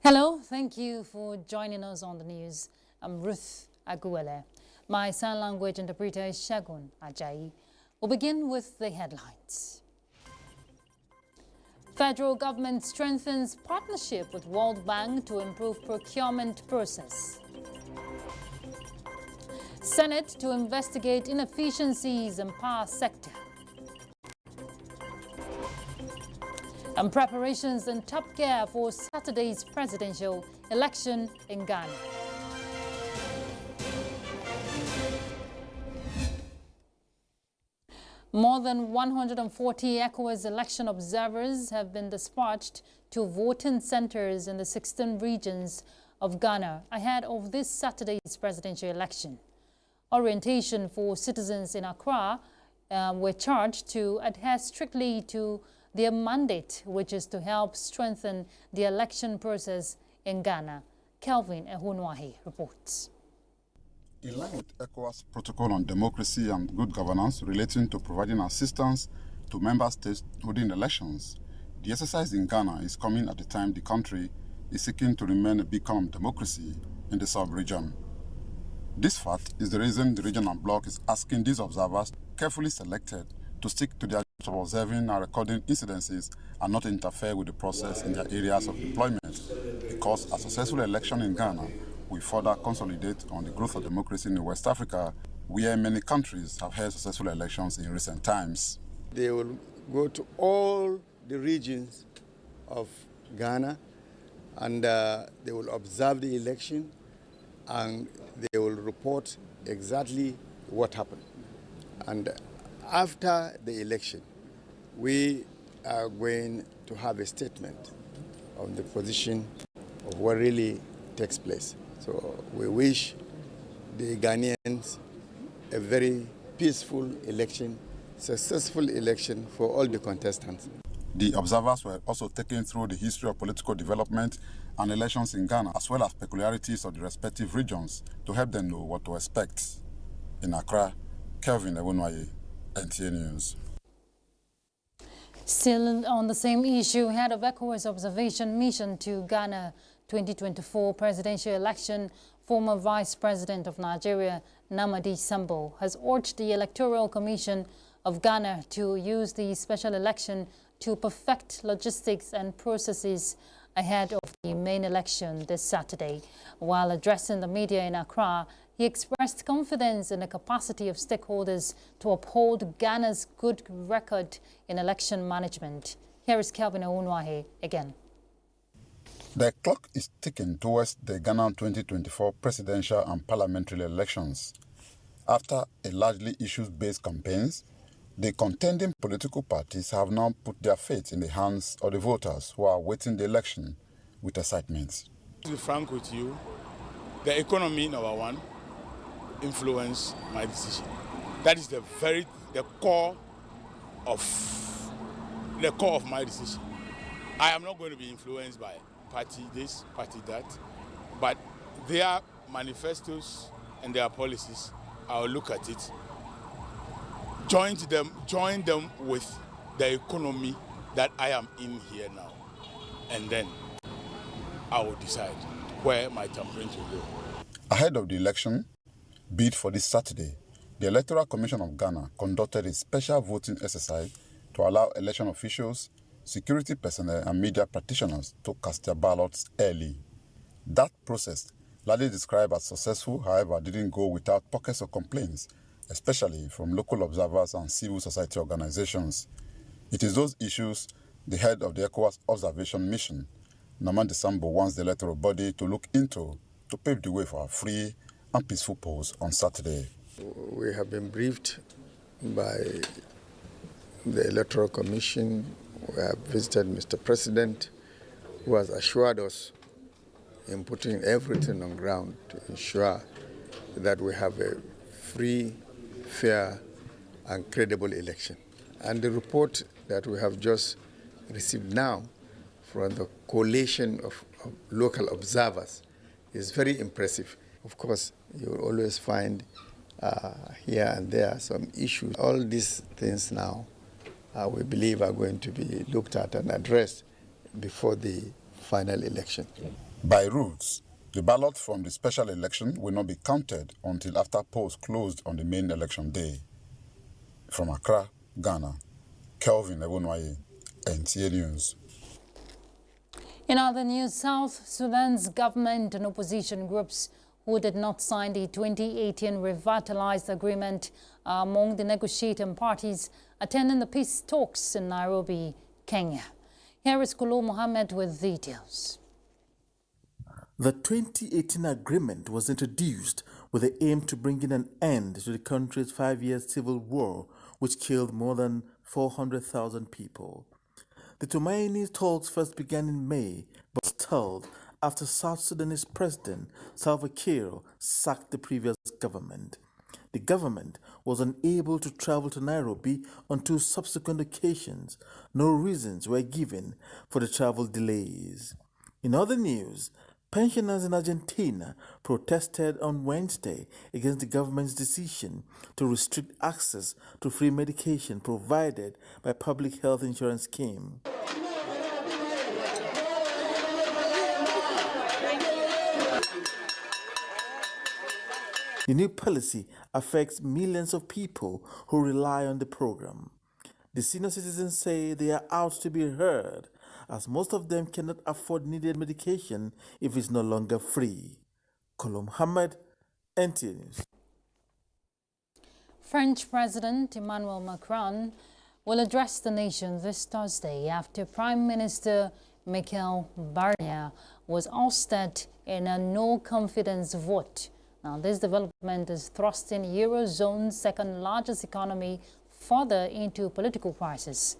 Hello, thank you for joining us on the news. I'm Ruth Aguele. My sign language interpreter is Shagun Ajayi. We'll begin with the headlines. Federal government strengthens partnership with World Bank to improve procurement process. Senate to investigate inefficiencies in power sector. And preparations in top gear for Saturday's presidential election in Ghana. More than 140 ECOWAS election observers have been dispatched to voting centers in the 16 regions of Ghana ahead of this Saturday's presidential election. Orientation for citizens in Accra were charged to adhere strictly to their mandate, which is to help strengthen the election process in Ghana. Kelvin Ehunwahi reports. In line with ECOWAS Protocol on Democracy and Good Governance relating to providing assistance to member states holding elections, the exercise in Ghana is coming at the time the country is seeking to remain a beacon of democracy in the sub-region. This fact is the reason the regional bloc is asking these observers, carefully selected, to stick to their job of observing and recording incidences and not interfere with the process in their areas of deployment, because a successful election in Ghana will further consolidate on the growth of democracy in West Africa, where many countries have held successful elections in recent times. They will go to all the regions of Ghana and they will observe the election and they will report exactly what happened. And after the election, we are going to have a statement on the position of what really takes place. So we wish the Ghanaians a very peaceful election, successful election for all the contestants. The observers were also taken through the history of political development and elections in Ghana, as well as peculiarities of the respective regions, to help them know what to expect. In Accra, Kelvin Ehunwahi, NTA News. Still on the same issue, head of ECOWAS observation mission to Ghana 2024 presidential election, former Vice President of Nigeria, Namadi Sambo, has urged the Electoral Commission of Ghana to use the special election to perfect logistics and processes ahead of the main election this Saturday. While addressing the media in Accra, he expressed confidence in the capacity of stakeholders to uphold Ghana's good record in election management. Here is Kelvin Ehunwahi again. The clock is ticking towards the Ghana 2024 presidential and parliamentary elections. After a largely issues-based campaigns, the contending political parties have now put their faith in the hands of the voters who are awaiting the election with excitement. To be frank with you, the economy, number one, influenced my decision. That is the core of my decision. I am not going to be influenced by party this, party that, but their manifestos and their policies, I will look at it, join them with the economy that I am in here now, and then I will decide where my thumbprint will go. Ahead of the election, bid for this Saturday, the Electoral Commission of Ghana conducted a special voting exercise to allow election officials, security personnel and media practitioners to cast their ballots early. That process, largely described as successful, however, didn't go without pockets of complaints, especially from local observers and civil society organizations. It is those issues the head of the ECOWAS observation mission, Namadi Sambo, wants the electoral body to look into to pave the way for a free and peaceful polls on Saturday. We have been briefed by the Electoral Commission. We have visited Mr. President, who has assured us in putting everything on ground to ensure that we have a free, fair, and credible election. And the report that we have just received now from the coalition of local observers is very impressive. Of course, you will always find here and there some issues. All these things now we believe are going to be looked at and addressed before the final election. By rules, the ballot from the special election will not be counted until after polls closed on the main election day. From Accra, Ghana, Kelvin Ebonwaye, NTA News. In other news, South Sudan's government and opposition groups who did not sign the 2018 revitalized agreement are among the negotiating parties attending the peace talks in Nairobi, Kenya. Here is Kolo Mohammed with details. The 2018 agreement was introduced with the aim to bring in an end to the country's 5-year civil war, which killed more than 400,000 people. The Tumaini talks first began in May, but stalled after South Sudanese President Salva Kiir sacked the previous government. The government was unable to travel to Nairobi on 2 subsequent occasions. No reasons were given for the travel delays. In other news, pensioners in Argentina protested on Wednesday against the government's decision to restrict access to free medication provided by public health insurance scheme. The new policy affects millions of people who rely on the program. The senior citizens say they are out to be heard, as most of them cannot afford needed medication if it's no longer free. Kolo Mohammed, NTA News. French President Emmanuel Macron will address the nation this Thursday after Prime Minister Michel Barnier was ousted in a no-confidence vote. Now, this development is thrusting Eurozone's second largest economy further into political crisis.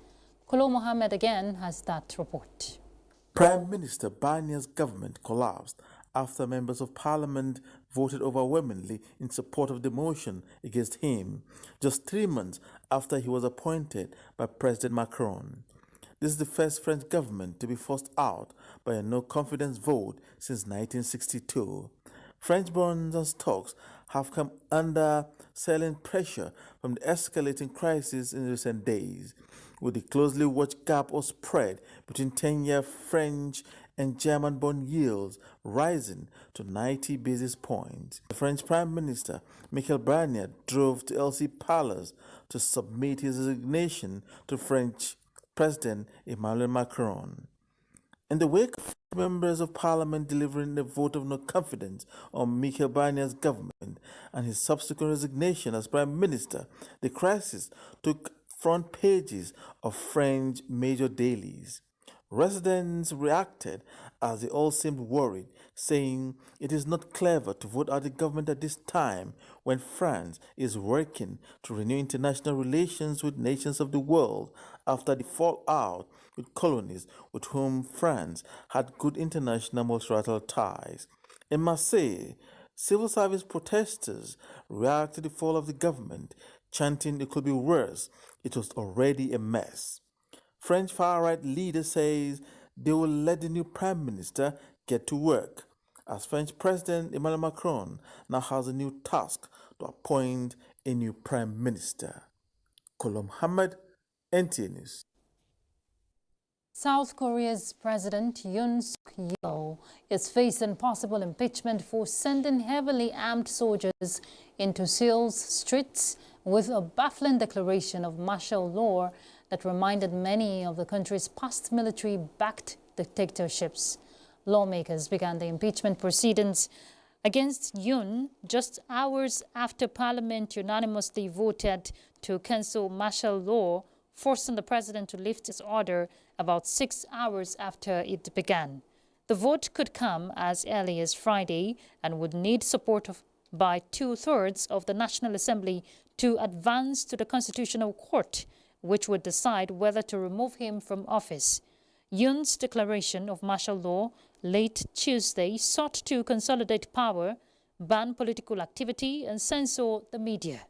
Kolo Mohammed again has that report. Prime Minister Barnier's government collapsed after members of parliament voted overwhelmingly in support of the motion against him, just 3 months after he was appointed by President Macron. This is the first French government to be forced out by a no-confidence vote since 1962. French bonds and stocks have come under selling pressure from the escalating crisis in recent days, with the closely watched gap or spread between 10-year French and German bond yields rising to 90 basis points. The French Prime Minister Michel Barnier drove to Elysee Palace to submit his resignation to French President Emmanuel Macron. In the wake of members of parliament delivering a vote of no confidence on Michel Barnier's government and his subsequent resignation as prime minister, the crisis took front pages of French major dailies. Residents reacted as they all seemed worried, saying it is not clever to vote out the government at this time when France is working to renew international relations with nations of the world after the fallout with colonies with whom France had good international multilateral ties. In Marseille, civil service protesters reacted to the fall of the government, chanting it could be worse. It was already a mess. French far-right leader says they will let the new prime minister get to work, as French President Emmanuel Macron now has a new task to appoint a new prime minister. Kolo Mohammed, NTA News. South Korea's President Yoon Suk-yeol is facing possible impeachment for sending heavily armed soldiers into Seoul's streets with a baffling declaration of martial law that reminded many of the country's past military-backed dictatorships. Lawmakers began the impeachment proceedings against Yoon just hours after Parliament unanimously voted to cancel martial law, forcing the president to lift his order about 6 hours after it began. The vote could come as early as Friday and would need support by 2/3 of the National Assembly to advance to the Constitutional Court, which would decide whether to remove him from office. Yoon's declaration of martial law late Tuesday sought to consolidate power, ban political activity, and censor the media.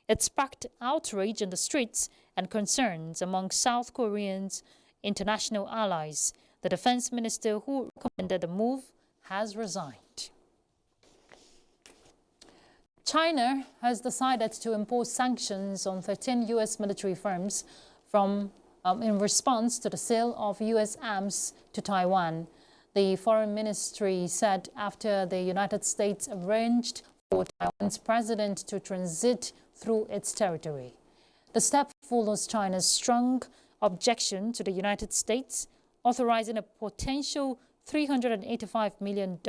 It sparked outrage in the streets and concerns among South Koreans' international allies. The defense minister who recommended the move has resigned. China has decided to impose sanctions on 13 U.S. military firms in response to the sale of U.S. arms to Taiwan. The Foreign Ministry said after the United States arranged for Taiwan's president to transit through its territory. The step follows China's strong objection to the United States authorizing a potential $385 million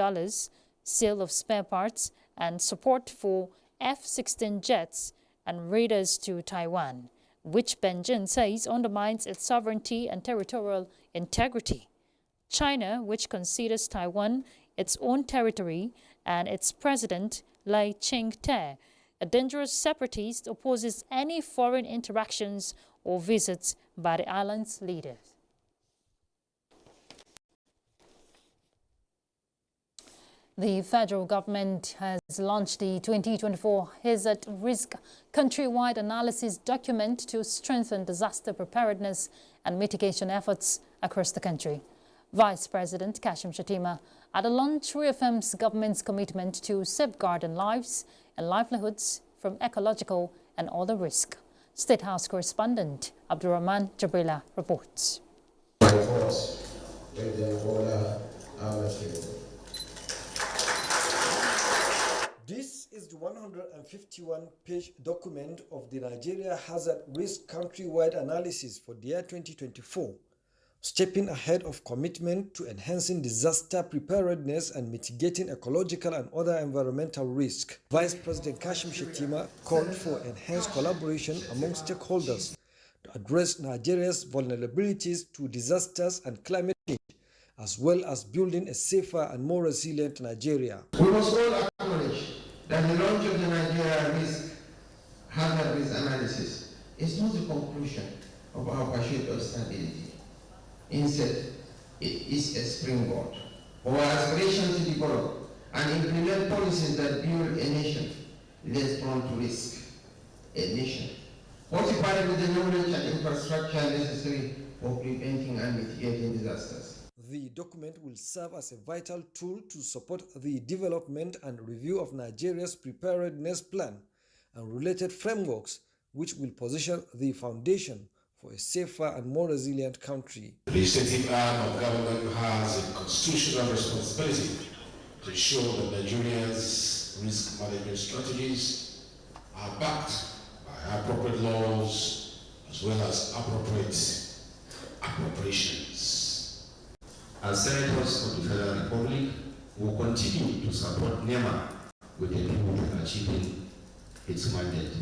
sale of spare parts and support for F-16 jets and raiders to Taiwan, which Beijing says undermines its sovereignty and territorial integrity. China, which considers Taiwan its own territory, and its president, Lai Ching-te, a dangerous separatist, opposes any foreign interactions or visits by the island's leaders. The federal government has launched the 2024 Hazard Risk Countrywide Analysis document to strengthen disaster preparedness and mitigation efforts across the country. Vice President Kashim Shettima at the launch reaffirms government's commitment to safeguarding lives and livelihoods from ecological and other risks. State House correspondent Abdurrahman Jabrila reports. This is the 151-page document of the Nigeria Hazard Risk Countrywide Analysis for the year 2024, stepping ahead of commitment to enhancing disaster preparedness and mitigating ecological and other environmental risk. Vice President Kashim Shettima called for enhanced collaboration among stakeholders to address Nigeria's vulnerabilities to disasters and climate change, as well as building a safer and more resilient Nigeria. We must all acknowledge that the launch of the Nigeria Hazard Risk Analysis is not the conclusion of our pursuit of stability. Instead, it is a springboard for our aspiration to develop and implement policies that build a nation less prone to risk, a nation fortified with the knowledge and infrastructure necessary for preventing and mitigating disasters. The document will serve as a vital tool to support the development and review of Nigeria's preparedness plan and related frameworks, which will position the foundation for a safer and more resilient country. The legislative arm of government has a constitutional responsibility to ensure that Nigeria's risk management strategies are backed by appropriate laws as well as appropriate appropriations. As Senators of the Federal Republic will continue to support NEMA with a view to achieving its mandate.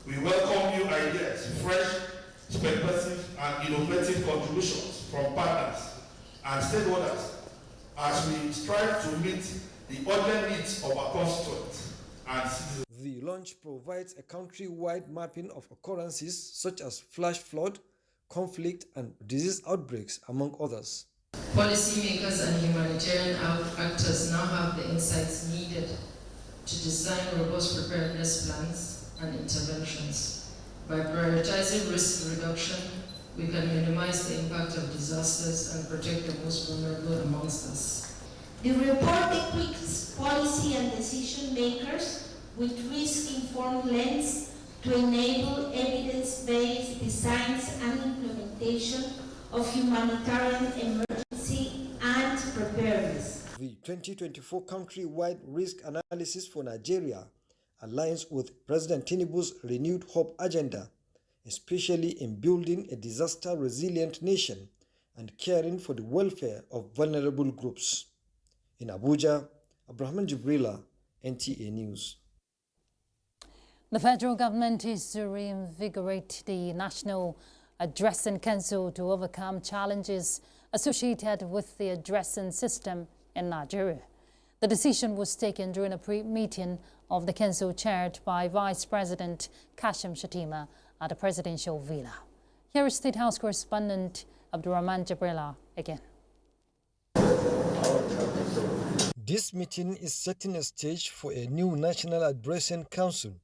We welcome new ideas, fresh, speculative and innovative contributions from partners and stakeholders as we strive to meet the urgent needs of our constituents and citizens. The launch provides a country-wide mapping of occurrences such as flash flood, conflict and disease outbreaks, among others. Policymakers and humanitarian actors now have the insights needed to design robust preparedness plans and interventions. By prioritizing risk reduction, we can minimize the impact of disasters and protect the most vulnerable amongst us. The report equips policy and decision makers with risk-informed lens to enable evidence-based designs and implementation of humanitarian emergency and preparedness. The 2024 country-wide risk analysis for Nigeria aligns with President Tinubu's renewed hope agenda, especially in building a disaster-resilient nation and caring for the welfare of vulnerable groups. In Abuja, Abdurrahman Jabrila, NTA News. The federal government is to reinvigorate the National Addressing Council to overcome challenges associated with the addressing system in Nigeria. The decision was taken during a pre-meeting of the council chaired by Vice President Kashim Shettima at the presidential villa. Here is State House correspondent Abdurrahman Jabrila again. This meeting is setting a stage for a new National Addressing Council,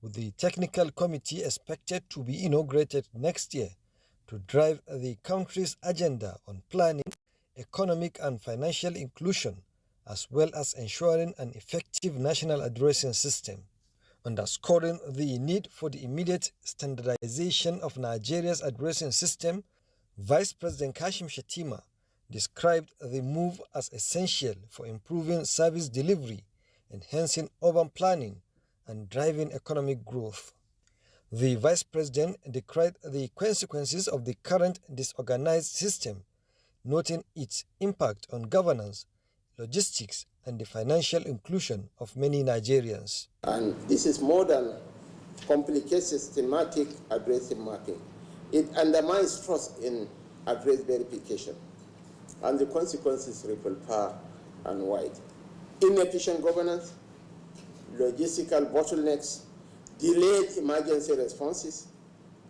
with the technical committee expected to be inaugurated next year to drive the country's agenda on planning, economic and financial inclusion, as well as ensuring an effective national addressing system. Underscoring the need for the immediate standardization of Nigeria's addressing system, Vice President Kashim Shettima described the move as essential for improving service delivery, enhancing urban planning, and driving economic growth. The Vice President decried the consequences of the current disorganized system, noting its impact on governance, logistics, and the financial inclusion of many Nigerians. And this is more than complicated systematic address mapping. It undermines trust in address verification, and the consequences ripple far and wide. Inefficient governance, logistical bottlenecks, delayed emergency responses,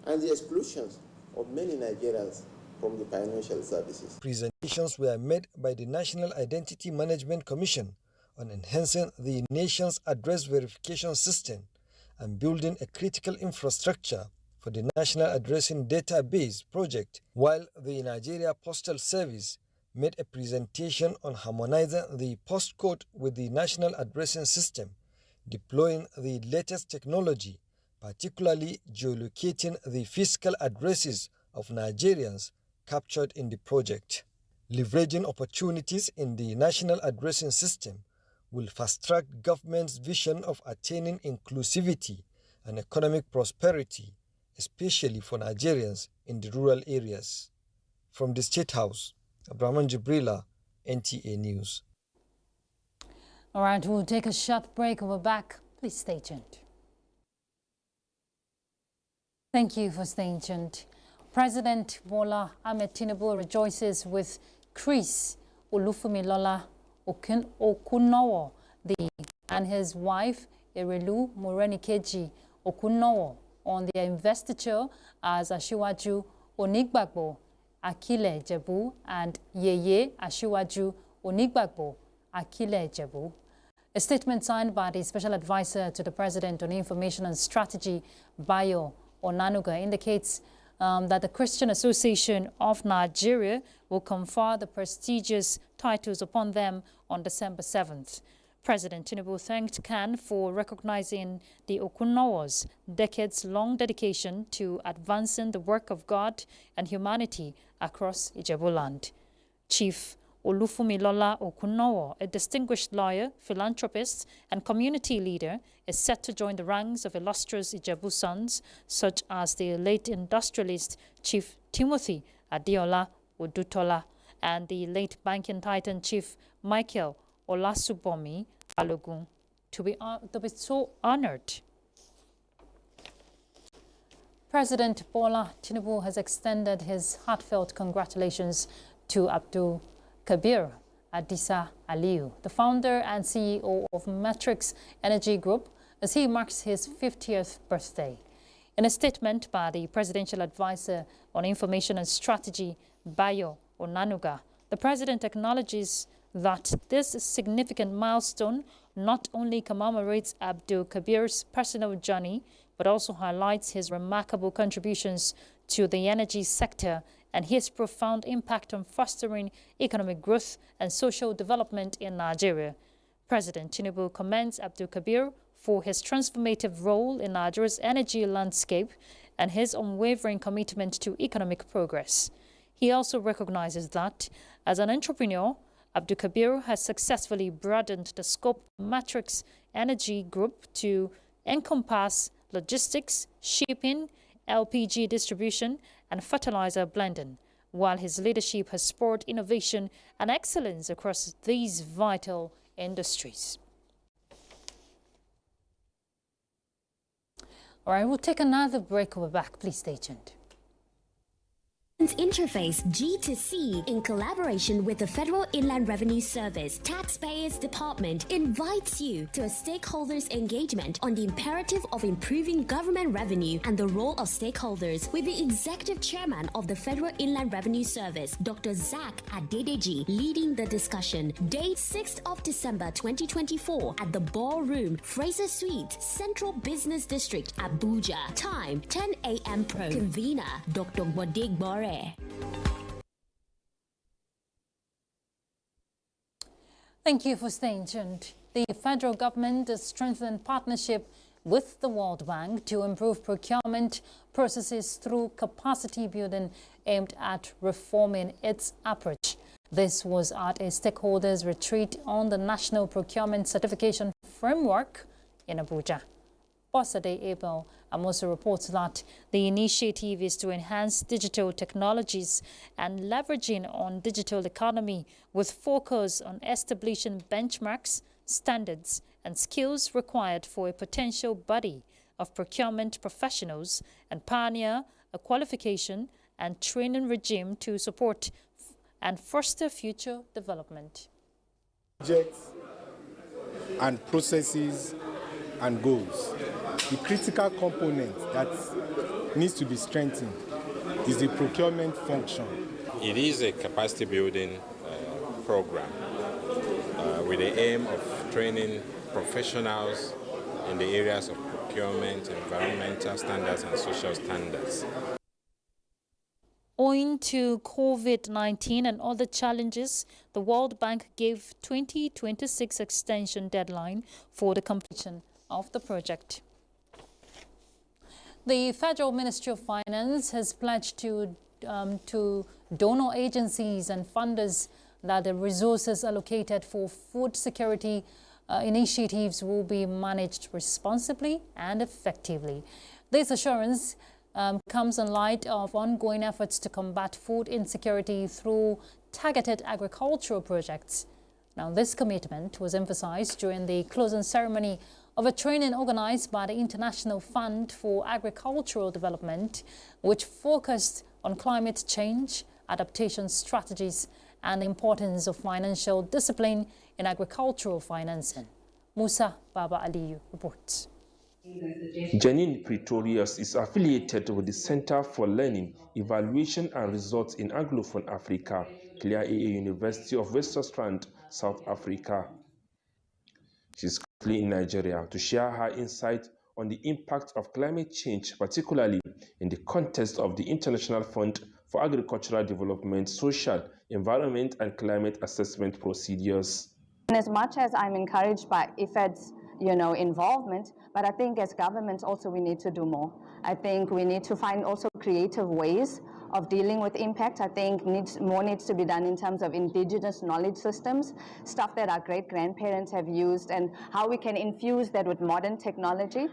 and the exclusions of many Nigerians from the financial services. Presentations were made by the National Identity Management Commission on enhancing the nation's address verification system and building a critical infrastructure for the National Addressing Database project, while the Nigeria Postal Service made a presentation on harmonizing the postcode with the National Addressing System, deploying the latest technology, particularly geolocating the physical addresses of Nigerians captured in the project. Leveraging opportunities in the National Addressing System will fast-track government's vision of attaining inclusivity and economic prosperity, especially for Nigerians in the rural areas. From the State House, Abraman Jibrila, NTA News. All right, we'll take a short break. We're back. Please stay tuned. Thank you for staying tuned. President Bola Ahmed Tinubu rejoices with Chris Olufumilola Okunowo and his wife Erelu Morenikeji Okunowo on their investiture as Asiwaju Onigbagbo Akile Jebu and Yeye Asiwaju Onigbagbo Akile Jebu. A statement signed by the Special Advisor to the President on Information and Strategy, Bayo Onanuga, indicates that the Christian Association of Nigeria will confer the prestigious titles upon them on December 7th. President Tinubu thanked CAN for recognizing the Okunowo's decades-long dedication to advancing the work of God and humanity across Ijebuland. Chief Olufumilola Okunowo, a distinguished lawyer, philanthropist, and community leader, is set to join the ranks of illustrious Ijebu sons, such as the late industrialist Chief Timothy Adeola Odutola and the late banking titan Chief Michael Olasubomi Balogun, to be so honored. President Bola Tinubu has extended his heartfelt congratulations to Abdul Kabir Adisa Aliyu, the founder and CEO of Matrix Energy Group, as he marks his 50th birthday. In a statement by the Presidential Advisor on Information and Strategy, Bayo Onanuga, the President acknowledges that this significant milestone not only commemorates Abdul Kabir's personal journey, but also highlights his remarkable contributions to the energy sector and his profound impact on fostering economic growth and social development in Nigeria. President Tinubu commends Abdul Kabir for his transformative role in Nigeria's energy landscape and his unwavering commitment to economic progress. He also recognizes that, as an entrepreneur, Abdul Kabir has successfully broadened the scope of Matrix Energy Group to encompass logistics, shipping, LPG distribution, and fertilizer blending, while his leadership has spurred innovation and excellence across these vital industries. All right, we'll take another break. We're back. Please stay tuned. Interface G2C, in collaboration with the Federal Inland Revenue Service Taxpayers Department, invites you to a stakeholders engagement on the imperative of improving government revenue and the role of stakeholders, with the Executive Chairman of the Federal Inland Revenue Service, Dr. Zach Adedeji, leading the discussion. Date 6th of December 2024 at the Ballroom, Fraser Suite, Central Business District, Abuja. Time 10 a.m. Pro. Convener Dr. Wadig Bore. Thank you for staying tuned. The federal government has strengthened partnership with the World Bank to improve procurement processes through capacity building aimed at reforming its approach. This was at a stakeholders retreat on the National Procurement Certification Framework in Abuja. Bosade Abel also reports that the initiative is to enhance digital technologies and leveraging on digital economy with focus on establishing benchmarks, standards and skills required for a potential body of procurement professionals and pioneer a qualification and training regime to support and foster future development. Projects and processes and goals. The critical component that needs to be strengthened is the procurement function. It is a capacity building program with the aim of training professionals in the areas of procurement, environmental standards and social standards. Owing to COVID-19 and other challenges, the World Bank gave 2026 extension deadline for the completion of the project. The Federal Ministry of Finance has pledged to donor agencies and funders that the resources allocated for food security initiatives will be managed responsibly and effectively. This assurance comes in light of ongoing efforts to combat food insecurity through targeted agricultural projects. Now, this commitment was emphasized during the closing ceremony of a training organized by the International Fund for Agricultural Development, which focused on climate change, adaptation strategies, and the importance of financial discipline in agricultural financing. Musa Baba Aliyu reports. Janine Pretorius is affiliated with the Center for Learning, Evaluation and Results in Anglophone Africa, Clear AA University of Western, South Africa. She's currently in Nigeria to share her insight on the impact of climate change, particularly in the context of the International Fund for Agricultural Development, Social, Environment and Climate Assessment procedures. And as much as I'm encouraged by IFAD's involvement, but I think as governments also we need to do more. I think we need to find also creative ways of dealing with impact. I think more needs to be done in terms of indigenous knowledge systems, stuff that our great-grandparents have used, and how we can infuse that with modern technology.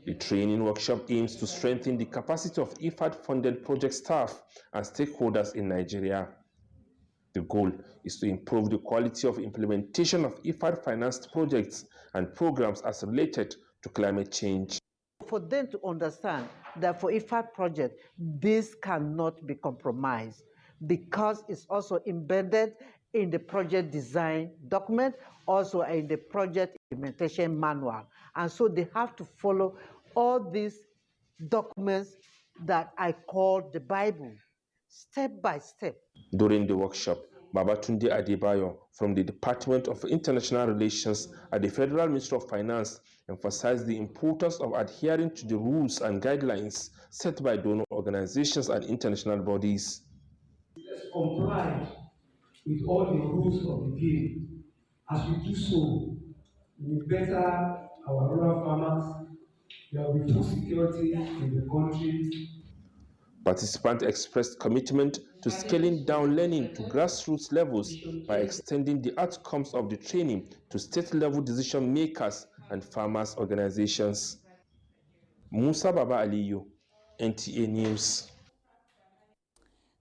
The training workshop aims to strengthen the capacity of IFAD-funded project staff and stakeholders in Nigeria. The goal is to improve the quality of implementation of IFAD-financed projects and programs as related to climate change. For them to understand that for IFAD project, this cannot be compromised because it's also embedded in the project design document, also in the project implementation manual. And so they have to follow all these documents that I call the Bible, step by step. During the workshop, Babatunde Adebayo from the Department of International Relations at the Federal Ministry of Finance emphasized the importance of adhering to the rules and guidelines set by donor organizations and international bodies. Let's comply with all the rules of the game. As we do so, we better our rural farmers, there will be food security in the country. Participants expressed commitment to scaling down learning to grassroots levels by extending the outcomes of the training to state-level decision makers and farmers' organizations. Musa Baba Aliyu, NTA News.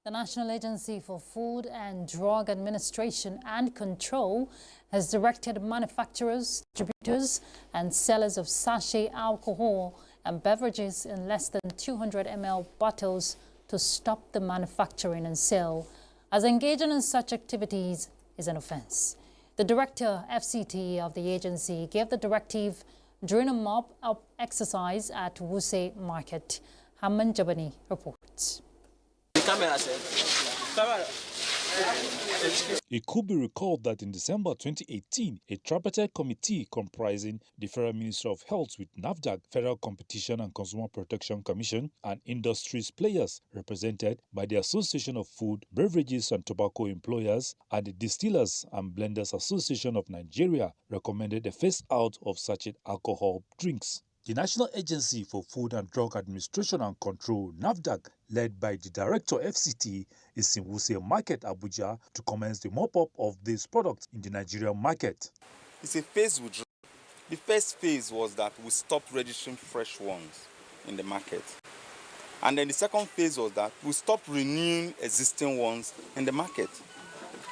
The National Agency for Food and Drug Administration and Control has directed manufacturers, distributors and sellers of sachet alcohol and beverages in less than 200 ml bottles to stop the manufacturing and sale, as engaging in such activities is an offense. The Director FCT of the agency gave the directive during a mop-up exercise at Wuse Market. Haman Jabani reports. It could be recalled that in December 2018, a tripartite committee comprising the Federal Ministry of Health with NAFDAC, Federal Competition and Consumer Protection Commission, and industries players represented by the Association of Food, Beverages and Tobacco Employers and the Distillers and Blenders Association of Nigeria recommended the phase out of sachet alcohol drinks. The National Agency for Food and Drug Administration and Control, NAFDAC, led by the Director FCT, is in Wuse Market, Abuja, to commence the mop-up of these products in the Nigerian market. It's a phase withdrawal. The first phase was that we stopped registering fresh ones in the market. And then the second phase was that we stopped renewing existing ones in the market.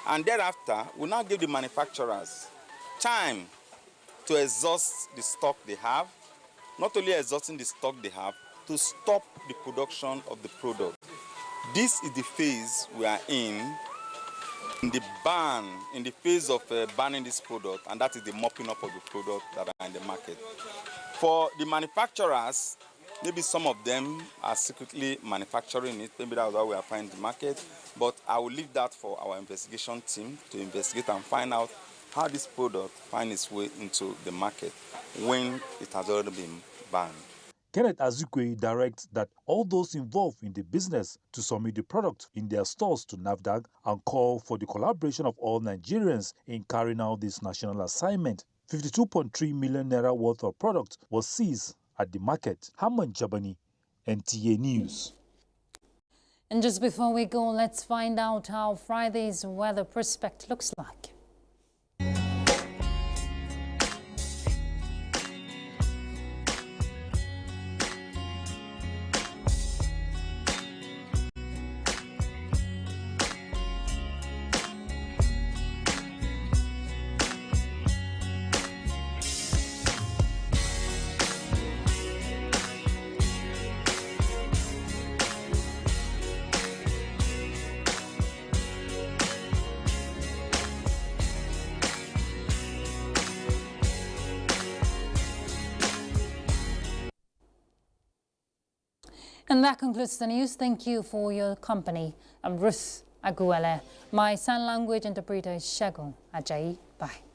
And thereafter, we now give the manufacturers time to exhaust the stock they have, not only exhausting the stock they have, to stop the production of the product. This is the phase we are in the phase of banning this product, and that is the mopping up of the product that are in the market. For the manufacturers, maybe some of them are secretly manufacturing it, maybe that's why we are finding the market, but I will leave that for our investigation team to investigate and find out how this product finds its way into the market when it has already been banned. Kenneth Azukwe directs that all those involved in the business to submit the product in their stores to NAFDAC and call for the collaboration of all Nigerians in carrying out this national assignment. 52.3 million naira worth of product was seized at the market. Haman Jabani, NTA News. And just before we go, let's find out how Friday's weather prospect looks like. And that concludes the news. Thank you for your company. I'm Ruth Aguele. My sign language interpreter is Shagun Ajayi. Bye.